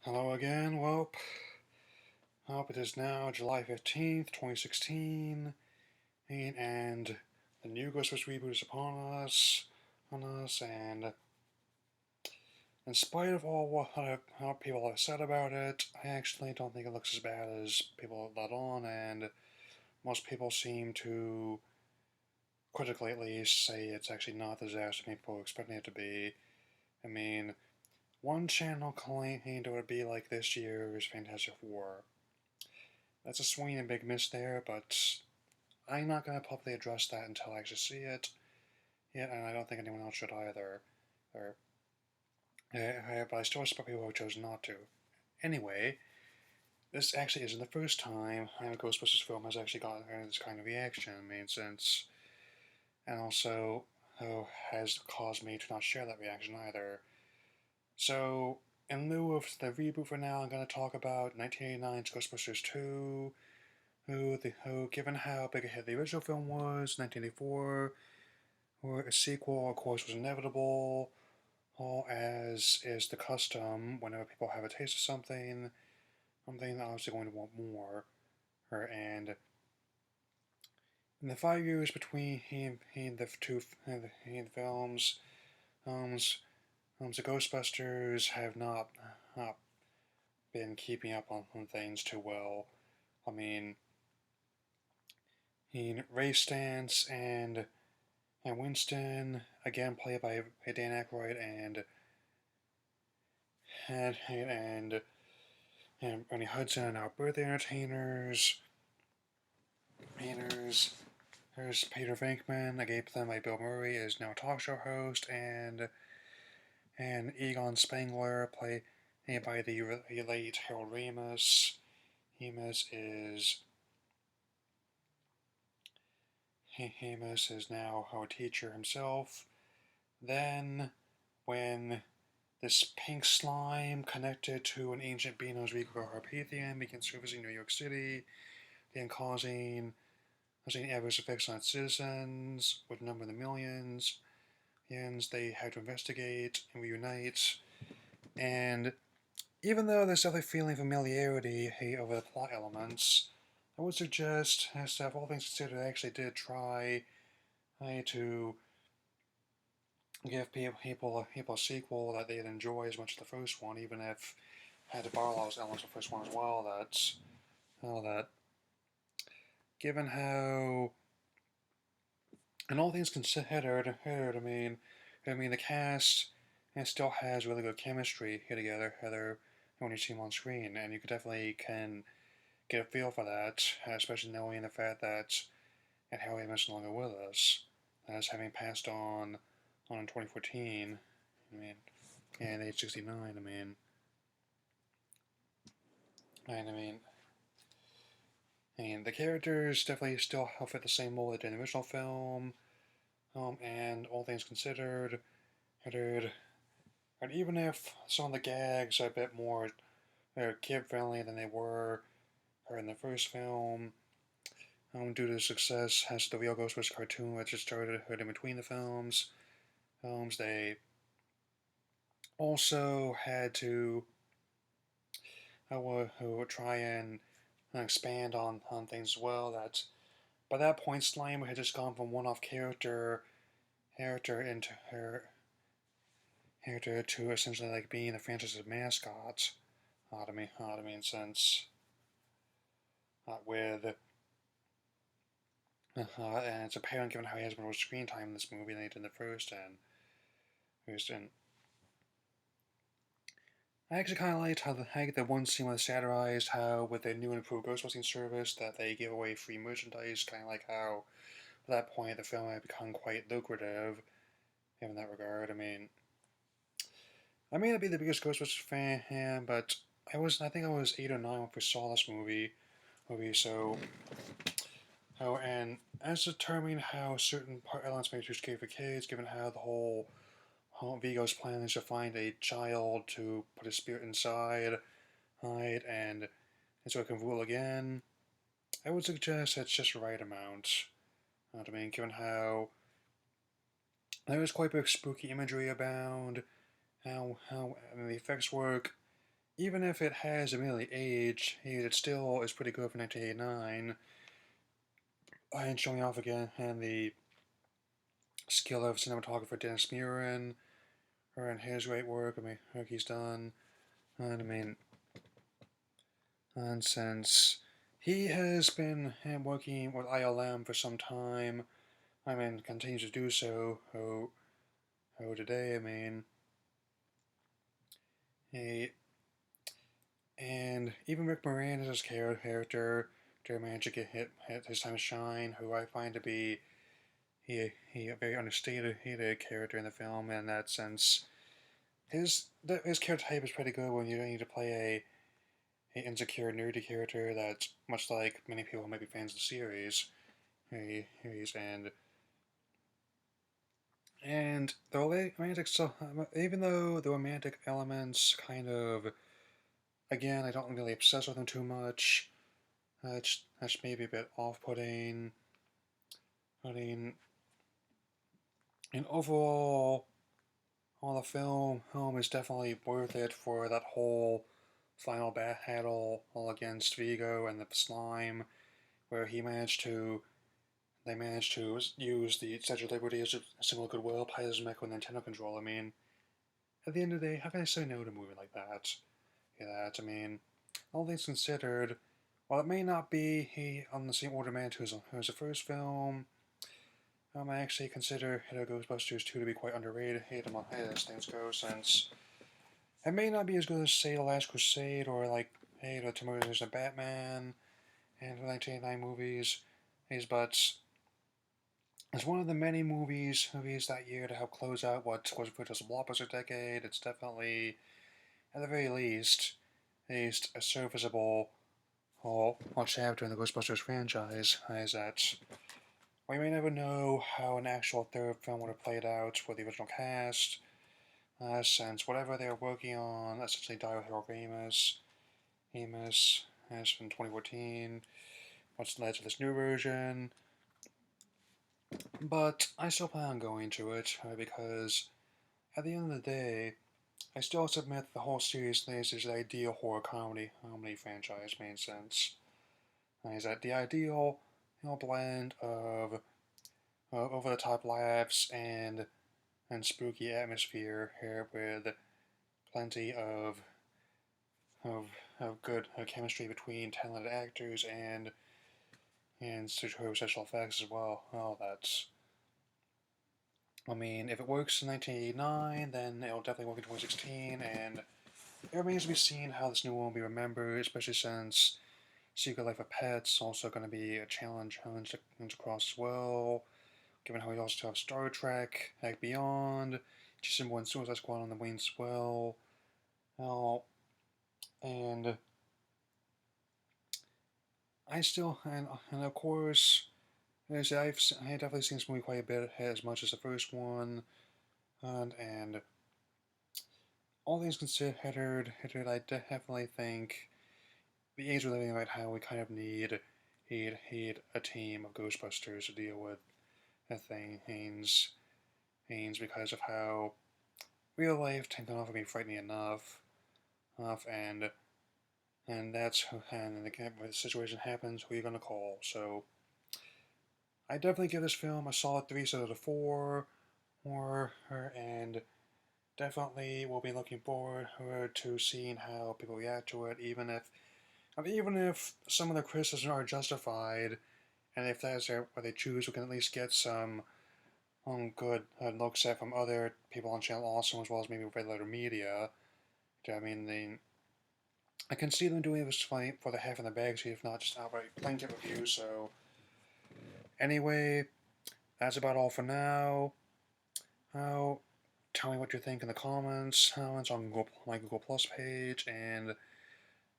Hello again. It is now July 15th, 2016, and the new Ghostbusters reboot is upon us, and in spite of all how people have said about it, I actually don't think it looks as bad as people let on, and most people seem to, critically at least, say it's actually not the disaster people were expecting it to be. I mean, one channel claimed it would be like this year's Fantastic Four. That's a swing and big miss there, but I'm not going to publicly address that until I actually see it. Yeah, and I don't think anyone else should either. Or, but I still respect people who chose not to. Anyway, this actually isn't the first time a Ghostbusters film has actually gotten this kind of reaction. I mean, and also has caused me to not share that reaction either. So, in lieu of the reboot for now, I'm going to talk about 1989's Ghostbusters 2, who, given how big a hit the original film was, 1984, where a sequel, of course, was inevitable, as is the custom whenever people have a taste of something they're obviously going to want more. And in the 5 years between he and the two he and the the Ghostbusters have not been keeping up on things too well. I mean, Ray Stantz and Winston, again played by Dan Aykroyd, and Ernie Hudson are now birthday entertainers. There's Peter Venkman, again played by Bill Murray, is now a talk show host, and Egon Spengler, played by the late Harold Ramis. Ramis is now a teacher himself. Then, when this pink slime connected to an ancient being known as Rico Carpathian began surfacing New York City, then causing adverse effects on its citizens, with a number in the millions. They had to investigate and reunite. And even though there's definitely feeling familiarity over the plot elements, I would suggest, as to have all things considered, I actually did try to give people a sequel that they'd enjoy as much as the first one, even if I had to borrow those elements from the first one as well. That given how, and all things considered, the cast still has really good chemistry here together, when you see them on screen, and you could definitely can get a feel for that, especially knowing the fact that Harry is no longer with us, as having passed on in 2014. And age 69. And the characters definitely still fit the same mold they did in the original film. And all things considered, and even if some of the gags are a bit more kid friendly than they were in the first film, due to the success as the real Ghostbusters cartoon, which just started in between the films, they also had to try and expand on things as well. That by that point, Slime had just gone from one-off character to essentially like being the franchise's mascot. Since with and it's apparent given how he has more screen time in this movie than he did in the first, and I actually kind of liked how the one scene was satirized how with the new and improved ghostbusting service that they give away free merchandise, kind of like how at that point the film had become quite lucrative in that regard. I may not be the biggest Ghostbusters fan, but I think I was 8 or 9 when we saw this movie. So, and as determining how certain part elements may be too scary for kids, given how the whole Vigo's plan is to find a child to put his spirit inside, right, and so it can rule again. I would suggest it's just the right amount. Given how there is quite a bit of spooky imagery abound, how the effects work, even if it has immediately aged, it still is pretty good for 1989. And showing off again and the skill of cinematographer Dennis Muren, and his great work. I mean, work he's done, and I mean, and since he has been working with ILM for some time, I mean, continues to do so. Today, I mean, he and even Rick Moranis' character, managed to hit his time to shine, who I find to be a very understated character in the film. In that sense, his character type is pretty good when you don't need to play a insecure, nerdy character that's much like many people who might be fans of the series. And the romantic stuff, even though the romantic elements kind of, again, I don't really obsess with them too much. That's maybe a bit off-putting. And overall, all the film is definitely worth it for that whole final battle all against Vigo and the slime, where they managed to use the Statue of Liberty as a symbol of goodwill, play as a mech with a Nintendo controller. I mean, at the end of the day, how can I say no to a movie like that? I mean, all things considered, while it may not be on the same order of magnitude as the first film, I actually consider Ghostbusters 2 to be quite underrated as things go, since it may not be as good as, say, The Last Crusade or, like, the Tim Burton's Batman and the 1989 movies, but it's one of the many movies that year to help close out what was referred to as a blockbuster decade. It's definitely, at the very least, a serviceable chapter in the Ghostbusters franchise. Is that we may never know how an actual third film would have played out with the original cast, since whatever they're working on essentially died with Harold Ramis, as in 2014, what's led to this new version. But I still plan on going to it, because at the end of the day, I still submit the whole series is the ideal horror comedy franchise made sense. Is that the ideal blend of over the top laughs and spooky atmosphere here with plenty of, good chemistry between talented actors and superb special effects as well. Well, that's. I mean, if it works in 1989, then it'll definitely work in 2016, and it remains to be seen how this new one will be remembered, especially since Secret Life of Pets is also going to be a challenge to comes across as well, given how we also have Star Trek, Beyond, Jason Bourne Suicide Squad on the wings as well. Well, and and of course, I've definitely seen this movie quite a bit, as much as the first one, and all things considered, I definitely think the age we're living in right now, we kind of need a team of Ghostbusters to deal with things because of how real life can often be frightening enough, and that's and when the situation happens, who are you gonna call? So I definitely give this film a solid 3 out of 4, and definitely will be looking forward to seeing how people react to it, even if some of the criticisms are justified, and if that's what they choose, we can at least get some good looks at from other people on Channel Awesome, as well as maybe regular media. I mean, I can see them doing this for the half in the bag, so if not just outright blanket review. So anyway, that's about all for now. Tell me what you think in the comments on my Google Plus page, and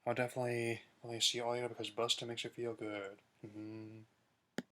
I'll definitely see you all later because Bustin makes you feel good.